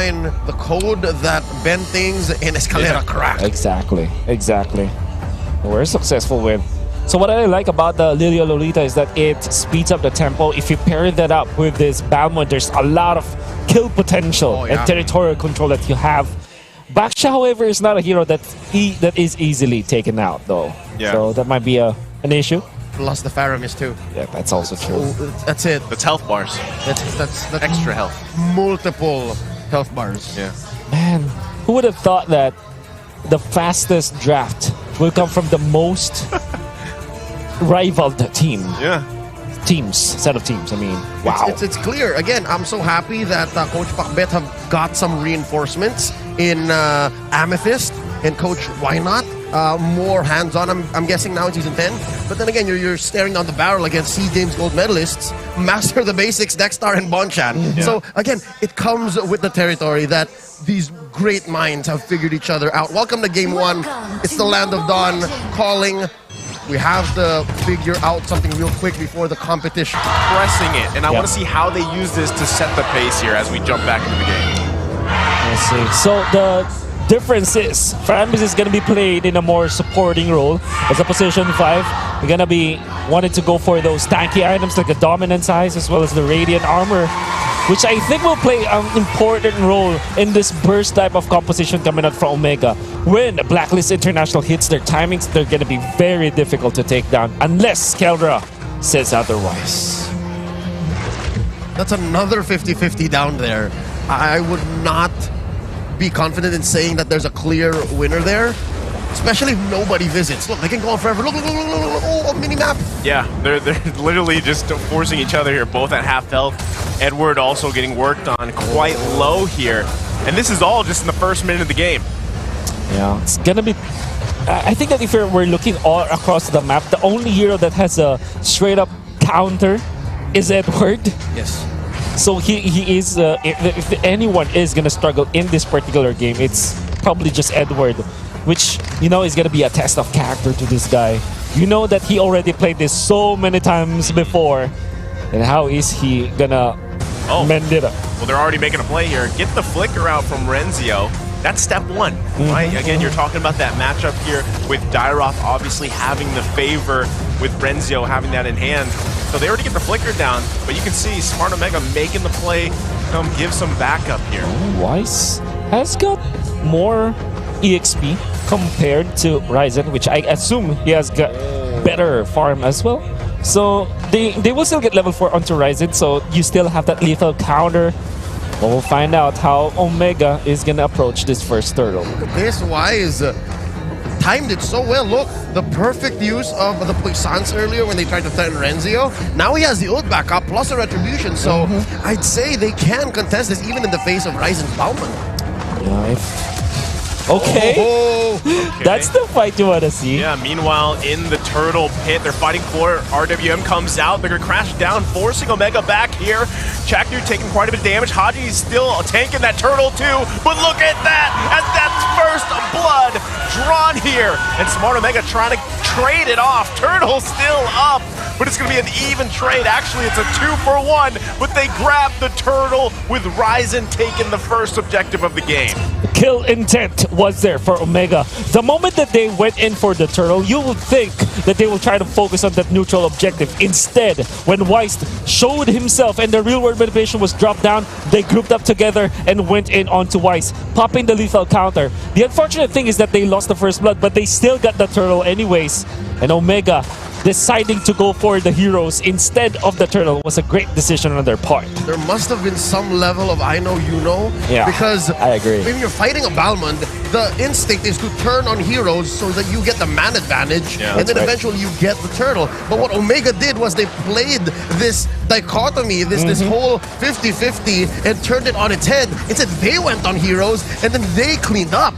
find the code that bend things in Escalera crack. Exactly. We're successful with. So what I like about the Lilia Lolita is that it speeds up the tempo. If you pair that up with this Balmond, there's a lot of kill potential and territorial control that you have. Baksha, however, is not a hero that is easily taken out, though. Yeah. So that might be an issue. Plus the Faramis too. Yeah, that's also true. That's it. That's health bars. That's Extra health. Multiple health bars. Yeah. Man, who would have thought that the fastest draft will come from the most rivaled team? Yeah. Set of teams. I mean, wow. It's clear. Again, I'm so happy that Coach Pakbet have got some reinforcements in Amethyst and Coach Why Not. More hands-on, I'm guessing now in Season 10. But then again, you're staring down the barrel against SEA Games gold medalists, Master of the Basics, Dexter and Bonchan. Yeah. So again, it comes with the territory that these great minds have figured each other out. Welcome to Game 1. It's the Land of Dawn calling. We have to figure out something real quick before the competition. Pressing it, and I want to see how they use this to set the pace here as we jump back into the game. Let's see. So the difference is Faramis is going to be played in a more supporting role as a position 5. We're going to be wanting to go for those tanky items like the Dominance Eyes as well as the Radiant Armor, which I think will play an important role in this burst type of composition coming out from Omega. When Blacklist International hits their timings, they're going to be very difficult to take down unless Keldra says otherwise. That's another 50-50 down there. I would not be confident in saying that there's a clear winner there, especially if nobody visits. Look, they can go on forever. Look, oh, mini-map. Yeah, they're literally just forcing each other here, both at half health. Edward also getting worked on quite low here. And this is all just in the first minute of the game. Yeah, it's gonna be... I think that if we're looking all across the map, the only hero that has a straight-up counter is Edward. Yes. So he is... if anyone is gonna struggle in this particular game, it's probably just Edward, which, you know, is gonna be a test of character to this guy. You know that he already played this so many times before, and how is he gonna mend it up? Well, they're already making a play here. Get the flicker out from Renzio. That's step one, right? Again, you're talking about that matchup here with Dairoth obviously having the favor with Renzio having that in hand. So they already get the flicker down, but you can see Smart Omega making the play, give some backup here. Weiss has got more EXP compared to Ryzen, which I assume he has got better farm as well. So they will still get level 4 onto Ryzen, so you still have that lethal counter. But we'll find out how Omega is going to approach this first turtle. This Wise timed it so well. Look, the perfect use of the Puissance earlier when they tried to threaten Renzio. Now he has the ult back up plus a retribution, so I'd say they can contest this even in the face of Ryzen's Bauman. Okay. Okay. That's the fight you want to see. Yeah, meanwhile, in the turtle pit, they're fighting for it. RWM comes out. They're going to crash down, forcing Omega back here. Chaknu taking quite a bit of damage. Haji is still tanking that turtle too. But look at that! As that first blood drawn here. And Smart Omega trying to trade it off. Turtle still up. But it's going to be an even trade. Actually, it's a 2-for-1. But they grab the turtle with Ryzen taking the first objective of the game. Kill intent was there for Omega. The moment that they went in for the turtle, you would think that they will try to focus on that neutral objective. Instead, when Weiss showed himself and the real world motivation was dropped down, they grouped up together and went in onto Weiss, popping the lethal counter. The unfortunate thing is that they lost the first blood, but they still got the turtle anyways. And Omega deciding to go for the heroes instead of the turtle was a great decision on their part. There must have been some level of I know you know. Yeah, because I agree. when you're fighting a Balmond, the instinct is to turn on heroes so that you get the man advantage, and then eventually you get the turtle. But what Omega did was they played this dichotomy, this whole 50-50, and turned it on its head. Instead, they went on heroes, and then they cleaned up.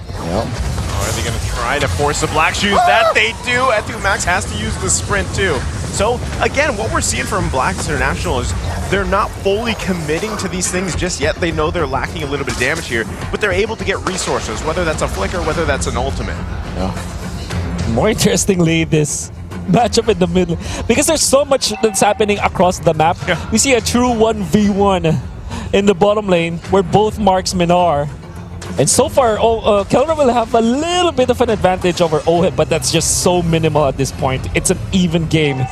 Are they going to try to force the Black Shoes? That they do. Etu Max has to use the sprint too. So again, what we're seeing from Black International is they're not fully committing to these things just yet. They know they're lacking a little bit of damage here, but they're able to get resources, whether that's a flicker, whether that's an ultimate. More interestingly, this matchup in the middle, because there's so much that's happening across the map. We see a true 1v1 in the bottom lane where both marksmen are. And so far, Kelra will have a little bit of an advantage over Oheb, but that's just so minimal at this point. It's an even game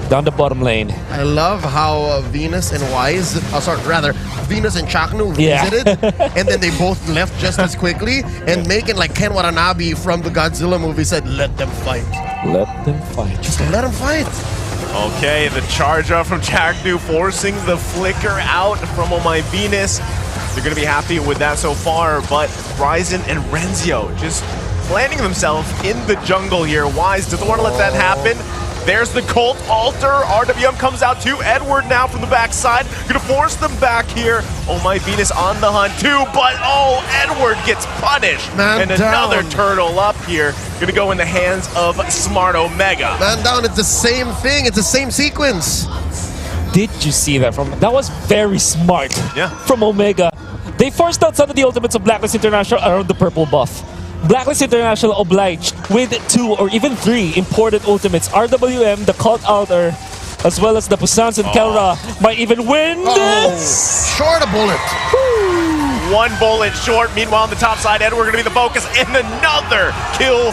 down the bottom lane. I love how Venus and Wise, Venus and Chaknu Yeah. visited, and then they both left just as quickly, and making like Ken Watanabe from the Godzilla movie said, let them fight. Let them fight. Just let them fight. Okay, the charge up from Chaknu, forcing the flicker out from Oh My Venus. They're going to be happy with that so far, but Ryzen and Renzio just planting themselves in the jungle here. Wise doesn't want to let that happen. There's the Cult Altar. RWM comes out to Edward now from the backside. Gonna force them back here. Oh My Venus on the hunt too, but Edward gets punished. Man and down. another turtle up here. Gonna go in the hands of Smart Omega. Man down, it's the same thing. It's the same sequence. Did you see that? That was very smart from Omega. They forced out some of the ultimates of Blacklist International around the purple buff. Blacklist International obliged with 2 or even 3 imported ultimates. RWM, the Cult Altar, as well as the Pusans and Kelra might even win this. Short a bullet. One bullet short. Meanwhile, on the top side, Edward going to be the focus. And another kill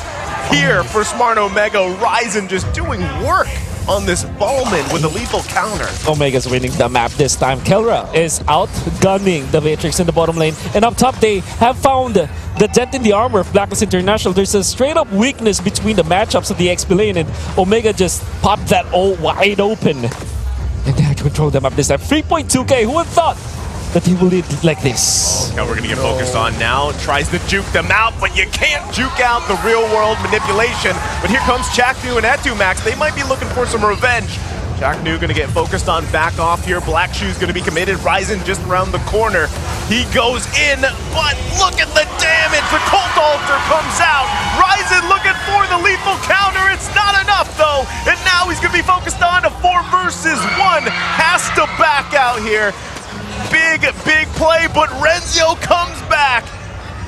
here for Smart Omega. Ryzen just doing work on this Ballman with a lethal counter. Omega's winning the map this time. Kelra is outgunning the Matrix in the bottom lane. And up top, they have found the dent in the armor of Blacklist International. There's a straight-up weakness between the matchups of the XP lane, and Omega just popped that all wide open. And they had to control them up this time. 3.2k, who would have thought that he will lead like this? Now we're going to get focused on now. Tries to juke them out, but you can't juke out the real-world manipulation. But here comes Chaknu and Etumax. They might be looking for some revenge. Chaknu going to get focused on back off here. Black Shoe's going to be committed. Ryzen just around the corner. He goes in, but look at the damage. The Cult Altar comes out. Ryzen looking for the lethal counter. It's not enough, though. And now he's going to be focused on a 4 versus 1. Has to back out here. Big play, but Renzio comes back.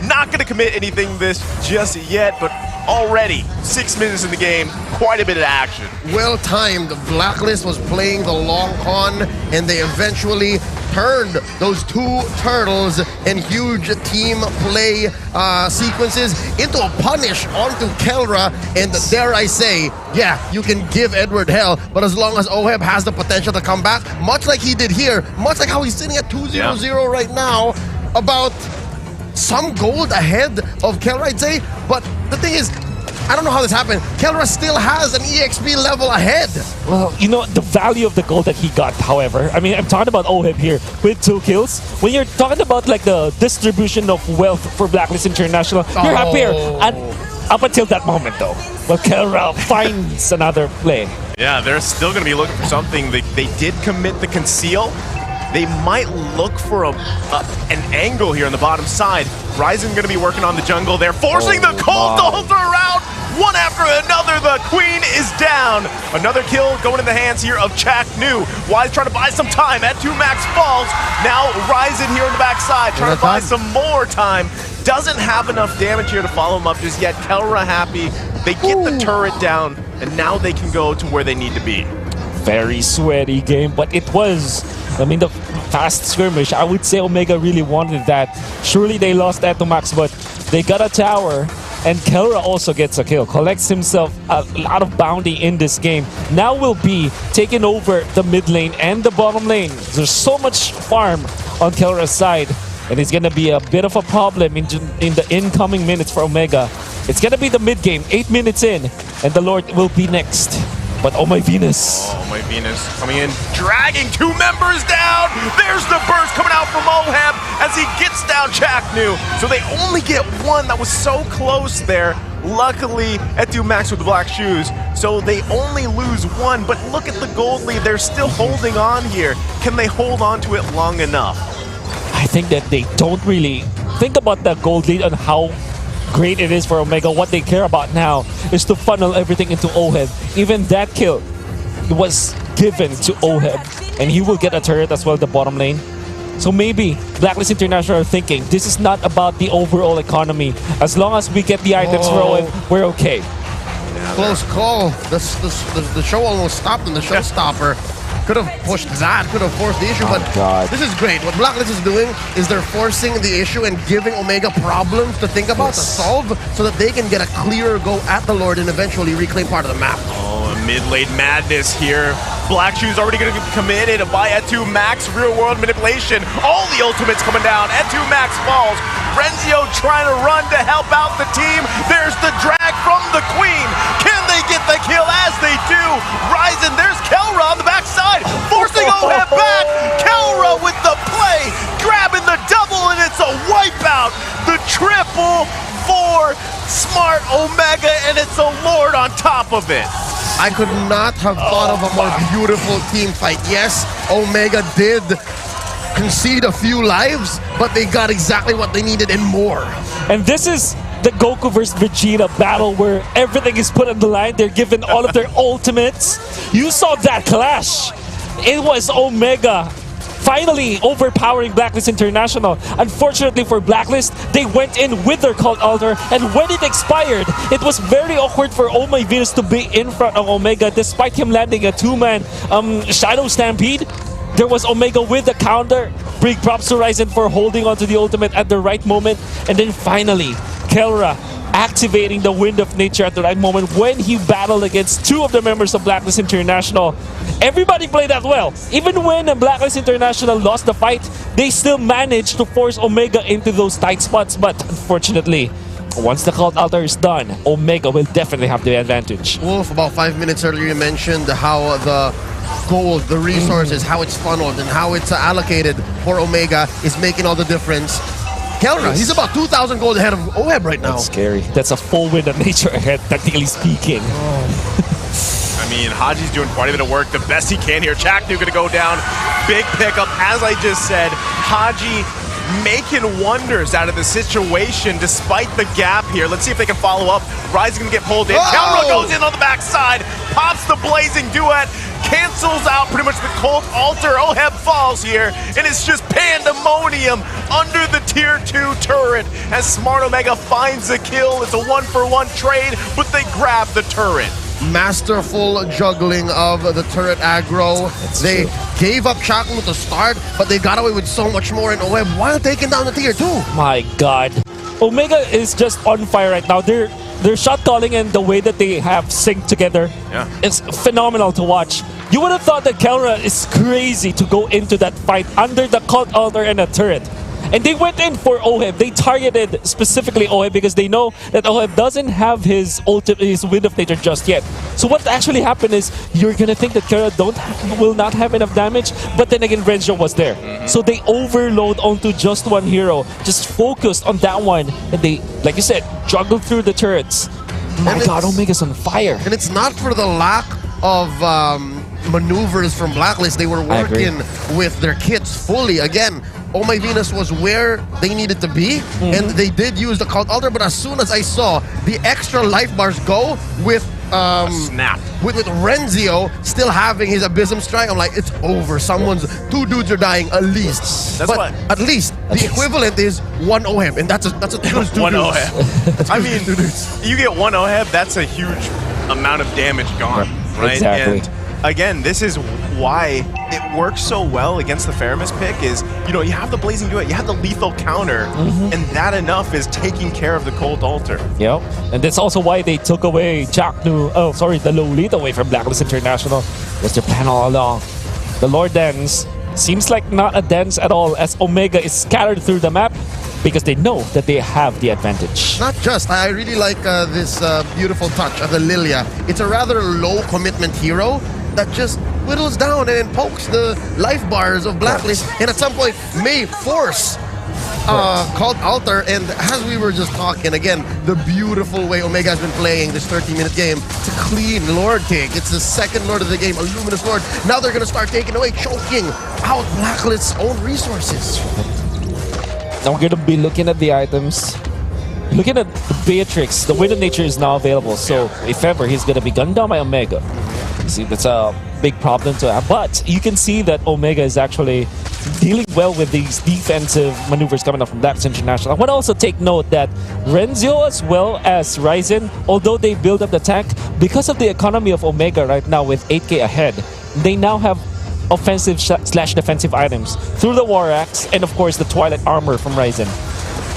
Not going to commit anything this just yet, but already 6 minutes in the game, quite a bit of action. Well timed. Blacklist was playing the long con, and they eventually turned those 2 turtles and huge team play sequences into a punish onto Kelra. And dare I say, yeah, you can give Edward hell, but as long as Oheb has the potential to come back, much like he did here, much like how he's sitting at 2-0-0 right now, about some gold ahead of Kelra, I'd say. But the thing is, I don't know how this happened. Kelra still has an EXP level ahead. Well, you know, the value of the gold that he got, however, I mean, I'm talking about Oheb here with 2 kills. When you're talking about like the distribution of wealth for Blacklist International, you're happier up until that moment, though. But Kelra finds another play. Yeah, they're still going to be looking for something. They did commit the conceal. They might look for an angle here on the bottom side. Ryzen going to be working on the jungle. They're forcing the Cult Altar around. One after another, the Queen is down. Another kill going in the hands here of Chaknu. Wise trying to buy some time. Etumax falls. Now Ryzen here on the backside trying to buy some more time. Doesn't have enough damage here to follow him up just yet. Kelra happy. They get the turret down, and now they can go to where they need to be. Very sweaty game, but it was, I mean, the fast skirmish. I would say Omega really wanted that. Surely they lost that to Max, but they got a tower, and Kelra also gets a kill. Collects himself a lot of bounty in this game. Now will be taking over the mid lane and the bottom lane. There's so much farm on Kelra's side, and it's going to be a bit of a problem in the incoming minutes for Omega. It's going to be the mid game, 8 minutes in, and the Lord will be next. But Oh My Venus. Oh My Venus coming in, dragging 2 members down. There's the burst coming out from Oheb as he gets down Chaknu. So they only get 1. That was so close there. Luckily, Etumax with the black shoes. So they only lose 1. But look at the gold lead. They're still holding on here. Can they hold on to it long enough? I think that they don't really think about the gold lead and how great it is for Omega. What they care about now is to funnel everything into Oheb. Even that kill was given to Oheb, and he will get a turret as well at the bottom lane. So maybe Blacklist International are thinking this is not about the overall economy. As long as we get the items for Oheb, we're okay. Close call. The show almost stopped in the showstopper. could have pushed that, could have forced the issue, but this is great. What Blacklist is doing is they're forcing the issue and giving Omega problems to think about, to solve, so that they can get a clearer go at the Lord and eventually reclaim part of the map. Oh, a mid-late madness here. Black Shoe's already going to be committed by Etu Max, real-world manipulation. All the ultimates coming down. Etu Max falls. Renzio trying to run to help out the team. There's the drag from the Queen. Can they get the kill? As they do. Ryzen, there's Kelra on the backside, forcing Oheb back. Kelra with the play, grabbing the double, and it's a wipeout. The triple for Smart Omega, and it's a Lord on top of it. I could not have thought of a more beautiful team fight. Yes, Omega did concede a few lives, but they got exactly what they needed and more. And this is the Goku versus Vegeta battle where everything is put on the line. They're given all of their ultimates. You saw that clash. It was Omega finally overpowering Blacklist International. Unfortunately for Blacklist, they went in with their Cult Altar, and when it expired, it was very awkward for Oh My Venus to be in front of Omega despite him landing a two-man Shadow Stampede. There was Omega with the counter. Big props to Ryzen for holding onto the ultimate at the right moment. And then finally, Kelra activating the Wind of Nature at the right moment when he battled against two of the members of Blacklist International. Everybody played that well. Even when Blacklist International lost the fight, they still managed to force Omega into those tight spots. But unfortunately, once the Cult Altar is done, Omega will definitely have the advantage. Wolf, about 5 minutes earlier, you mentioned how the gold, the resources, how it's funneled and how it's allocated for Omega is making all the difference. Kelra, he's about 2,000 gold ahead of Oheb right now. That's scary. That's a full Wind of Nature ahead, technically speaking. I mean, Haji's doing quite a bit of work, the best he can here. Chaknu gonna go down, big pickup. As I just said, Haji making wonders out of the situation despite the gap here. Let's see if they can follow up. Ryzen's gonna get pulled in. Kelra goes in on the backside, pops the blazing duet, cancels out pretty much the Cult Altar. Oheb falls here, and it's just pandemonium under the tier 2 turret as Smart Omega finds the kill. It's a 1-for-1 trade, but they grab the turret. Masterful juggling of the turret aggro. They gave up Chakmu to start, but they got away with so much more in Oheb while taking down the tier 2. My God. Omega is just on fire right now. Their shot calling and the way that they have synced together is phenomenal to watch. You would have thought that Kelra is crazy to go into that fight under the Cult Altar and a turret. And they went in for Oheb. They targeted specifically Oheb because they know that Oheb doesn't have his Wind of Nature just yet. So what actually happened is you're going to think that Kelra will not have enough damage, but then again Renzo was there. So they overload onto just one hero, just focused on that one, and they, like you said, juggled through the turrets. My God, Omega's on fire. And it's not for the lack of maneuvers from Blacklist. They were working with their kits fully. Again, Oh My Venus was where they needed to be, and they did use the Cult Altar, but as soon as I saw the extra life bars go with with Renzio still having his Abysm Strike, I'm like, it's over. Two dudes are dying at least. But at least the equivalent is one Oheb, and that's one Oheb. I mean, you get one Oheb, that's a huge amount of damage gone, right? Exactly. And again, this is why it works so well against the Faramis pick is, you know, you have the Blazing Duet, you have the lethal counter, and that enough is taking care of the Cold Altar. Yep, and that's also why they took away the Lolita away from Blacklist International. Was their plan all along. The Lord Dance seems like not a dance at all as Omega is scattered through the map because they know that they have the advantage. Not just, I really like this beautiful touch of the Lilia. It's a rather low commitment hero that just whittles down and then pokes the life bars of Blacklist, and at some point may force Cult Altar. And as we were just talking, again, the beautiful way Omega has been playing this 13-minute game to clean Lord take. It's the second Lord of the game, a Luminous Lord. Now they're going to start taking away, choking out Blacklist's own resources. Now we're going to be looking at the items. Looking at Beatrix, the Wind of Nature is now available, so if ever, he's going to be gunned down by Omega. See, that's a big problem to have. But you can see that Omega is actually dealing well with these defensive maneuvers coming up from Blacklist International. I want to also take note that Renzio as well as Ryzen, although they build up the tank, because of the economy of Omega right now with 8k ahead, they now have offensive slash defensive items through the War Axe and of course the Twilight Armor from Ryzen.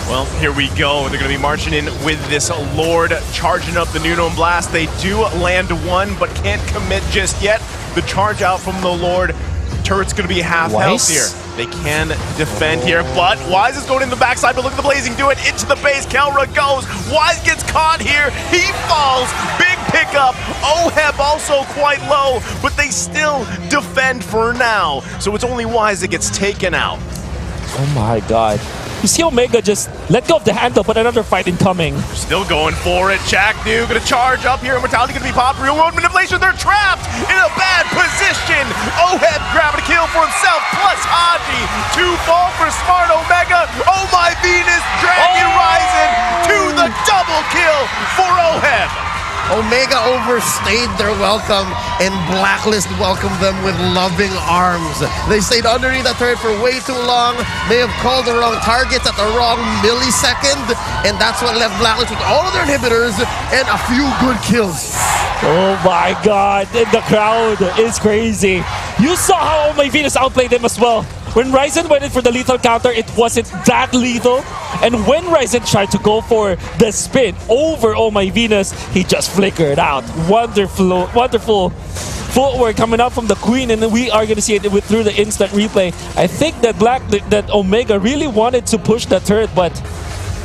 Well, here we go. They're going to be marching in with this Lord, charging up the Nuno Blast. They do land one, but can't commit just yet. The charge out from the Lord. Turret's going to be half health here. They can defend here, but Wise is going in the backside, but look at the Blazing do it. Into the base, Kelra goes. Wise gets caught here. He falls. Big pickup. Oheb also quite low, but they still defend for now. So it's only Wise that gets taken out. Oh my god. You see Omega just let go of the handle, but another fight incoming. Still going for it. Chaknu gonna charge up here. Immortality gonna be popped. Real world manipulation. They're trapped in a bad position. Oheb grabbing a kill for himself, plus Haji. 2 fall for Smart Omega. Oh my Venus, Dragon Ryzen to the double kill for Oheb. Omega overstayed their welcome, and Blacklist welcomed them with loving arms. They stayed underneath that turret for way too long, may have called the wrong targets at the wrong millisecond, and that's what left Blacklist with all of their inhibitors and a few good kills. Oh my god, the crowd is crazy. You saw how Oh My Venus outplayed them as well. When Ryzen went in for the lethal counter, it wasn't that lethal. And when Ryzen tried to go for the spin over Oh My Venus, he just flickered out. Wonderful, wonderful footwork coming out from the Queen, and we are going to see it through the instant replay. I think that Omega really wanted to push the turret, but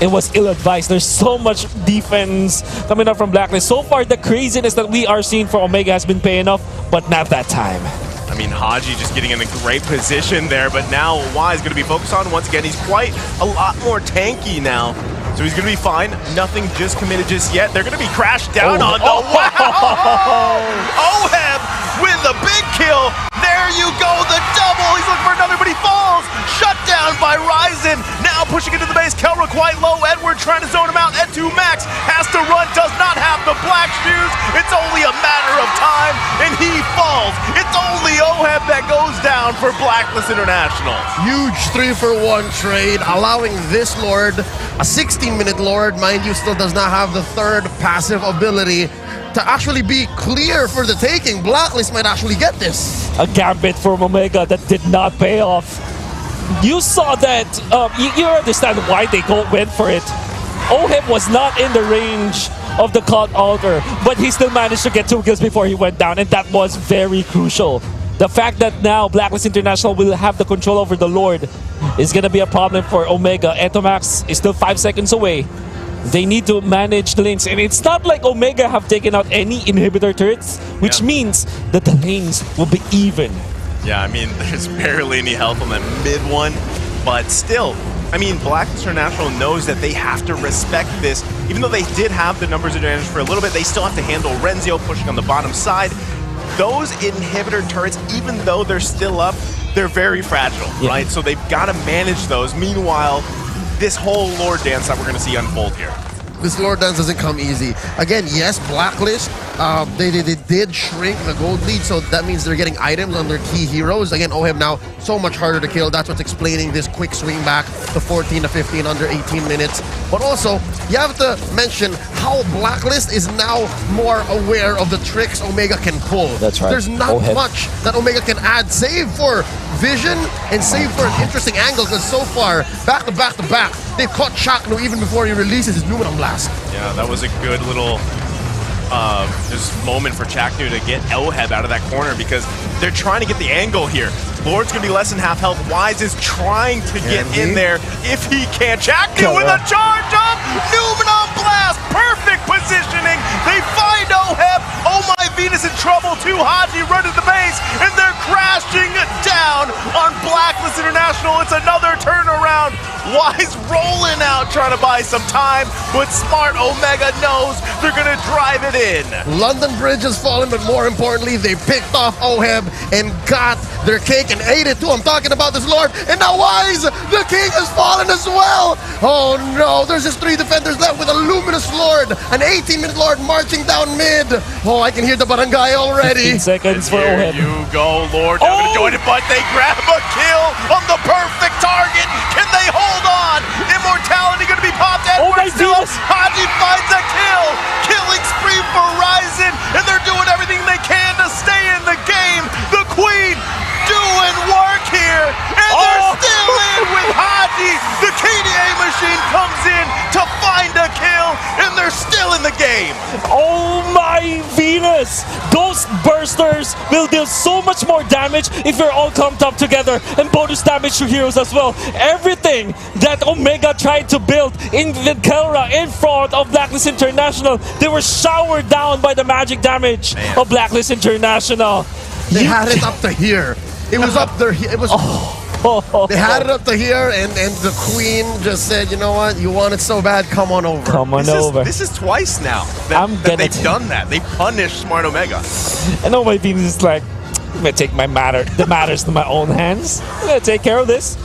it was ill-advised. There's so much defense coming up from Blacklist. So far, the craziness that we are seeing for Omega has been paying off, but not that time. I mean, Haji just getting in a great position there, but now Wise going to be focused on. Once again, he's quite a lot more tanky now. So he's going to be fine. Nothing just committed just yet. They're going to be crashed down on the... Wow! Oheb with the big kill. There you go, the double. He's looking for another, but he falls. Shut down by Ryzen. Now pushing into the base. Kelra quite low. Edward trying to zone him out. Ed2 Max has to run. Does not have the black shoes. It's only a matter of time, and he falls. It's only Oheb that goes down for Blacklist International. Huge 3-for-1 trade, allowing this Lord, a 16-minute Lord, mind you, still does not have the third passive ability to actually be clear for the taking. Blacklist might actually get this. A gambit from Omega that did not pay off. You saw that, you understand why they went for it. Oheb was not in the range of the Cult Altar, but he still managed to get 2 kills before he went down, and that was very crucial. The fact that now Blacklist International will have the control over the Lord is going to be a problem for Omega. Etomax is still 5 seconds away. They need to manage the lanes, and it's not like Omega have taken out any inhibitor turrets, which means that the lanes will be even. Yeah, I mean, there's barely any health on that mid one, but still, I mean, Blacklist International knows that they have to respect this. Even though they did have the numbers advantage for a little bit, they still have to handle Renzio pushing on the bottom side. Those inhibitor turrets, even though they're still up, they're very fragile, right? So they've got to manage those. Meanwhile, this whole Lord dance that we're going to see unfold here. This Lord dance doesn't come easy. Again, yes, Blacklist, they did shrink the gold lead, so that means they're getting items on their key heroes. Again, Oheb now so much harder to kill. That's what's explaining this quick swing back to 14 to 15 under 18 minutes. But also, you have to mention how Blacklist is now more aware of the tricks Omega can pull. That's right. There's not much that Omega can add, save for vision and save for an interesting angle, because so far, back to back to back, they've caught Chaknu even before he releases his Numenum Blast. Yeah, that was a good little just moment for Chaknu to get Oheb out of that corner, because they're trying to get the angle here. Lord's going to be less than half health. Wise is trying to get in there if he can. Chaknu with a charge up! Numenum Blast! Perfect positioning! They find Oheb! Oh my Venus in trouble too. Haji running the base, and they're crashing down on Blacklist International. It's another turnaround. Wise rolling out, trying to buy some time, but Smart Omega knows they're going to drive it in. London Bridge has fallen, but more importantly, they picked off Oheb and got their cake and ate it too. I'm talking about this Lord, and now Wise, the king has fallen as well. Oh no, there's just 3 defenders left with a Luminous Lord, an 18-minute Lord marching down mid. Oh, I can hear the barangay already. 15 seconds for Here Oheb. you go, Lord. Not going to join it, but they grab a kill on the perfect target. Can they hold on? Immortality going to be popped. Oh my goodness. Haji finds a kill. Killing spree for Ryzen, and they're doing everything they can to stay in the game. The Queen, do still in with Haji. The KDA machine comes in to find a kill, and they're still in the game. Oh my Venus! Ghost Bursters will deal so much more damage if you're all clumped up together, and bonus damage to heroes as well. Everything that Omega tried to build in the Kelra in front of Blacklist International, they were showered down by the magic damage of Blacklist International. They had it up to here. It was up there. It was. They had it up to here, and the queen just said, "You know what? You want it so bad? Come on over." Come on over. This is twice now that they've done that. They punished Smart Omega. I know my Venus is like, I'm gonna take the matters to my own hands. I'm gonna take care of this.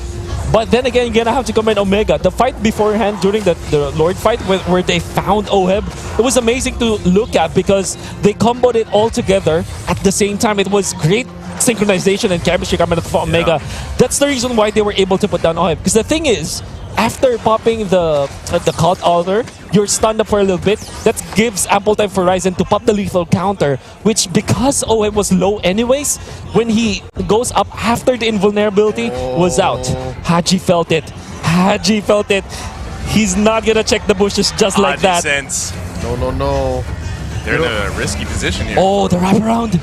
But then again, you're gonna have to commend Omega. The fight beforehand, during the Lord fight, where they found Oheb, it was amazing to look at because they comboed it all together at the same time. It was great synchronization and chemistry coming from Omega. That's the reason why they were able to put down Oheb. Because the thing is, after popping the Cult Altar, you're stunned up for a little bit. That gives ample time for Ryzen to pop the lethal counter, which because Oheb was low anyways, when he goes up after the invulnerability, was out. Haji felt it. Haji felt it. He's not gonna check the bushes just like that. Sense. No. They're in a risky position here. Oh, the wraparound.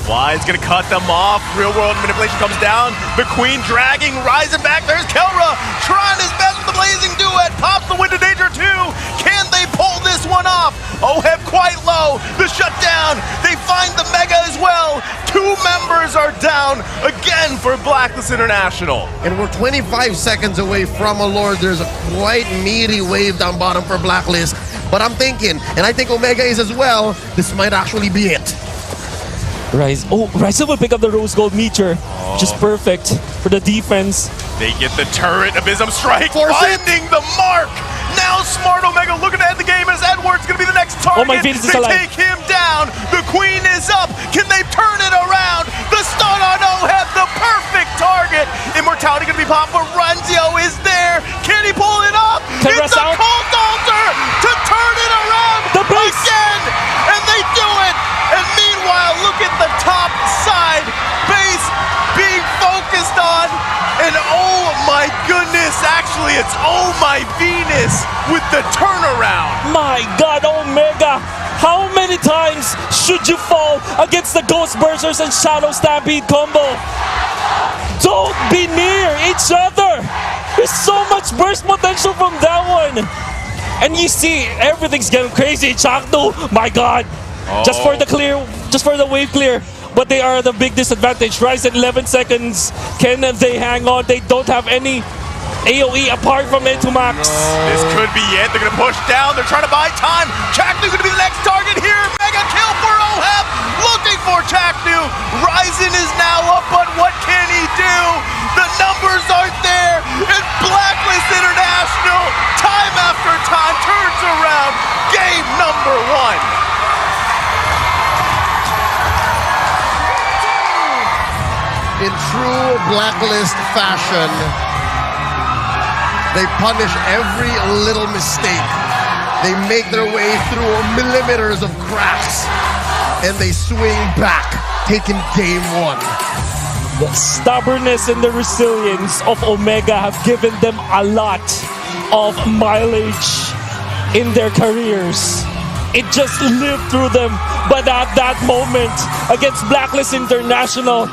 Why's gonna cut them off. Real world manipulation comes down. The queen dragging Ryzen back. There's Kelra trying his best with the blazing duet. Pops the window danger too. Can they pull this one off? Oheb quite low. The shutdown. They find the Mega as well. 2 members are down again for Blacklist International. And we're 25 seconds away from a Lord. There's a quite meaty wave down bottom for Blacklist. But I'm thinking, and I think Omega is as well, this might actually be it. Ryzen will pick up the Rose Gold Meteor, which is perfect for the defense. They get the turret, Abysm Strike, Force finding the mark. Now Smart Omega looking to end the game as Edward's going to be the next target. Oh my Venus is they alive. take him down. The queen is up. Can they turn it around? The stun on Oheb, the perfect target. Immortality going to be popped, but Ranzio is there. Can he pull it off? Can It's a Russ out? Cult Altar to turn it around The base. again. And they do it. And meanwhile, look at the top side. Base being focused on. And oh my goodness, actually it's oh my Venus with the turnaround. My God, Omega! How many times should you fall against the Ghost Bursters and Shadow Stampede combo? Don't be near each other! There's so much burst potential from that one! And you see, everything's getting crazy. Chakdu, my God! Just for the clear, just for the wave clear. But they are at a big disadvantage. Ryzen 11 seconds. Can they hang on? They don't have any AoE apart from Into Max. This could be it. They're going to push down. They're trying to buy time. Chakdu going to be the next target here. Mega kill for Oheb. Looking for Chakdu. Ryzen is now up, but what can he do? The numbers aren't there. And Blacklist International, time after time, turns around. Game number 1. In true Blacklist fashion, they punish every little mistake. They make their way through millimeters of cracks, and they swing back, taking game 1. The stubbornness and the resilience of Omega have given them a lot of mileage in their careers. It just lived through them, but at that moment, against Blacklist International,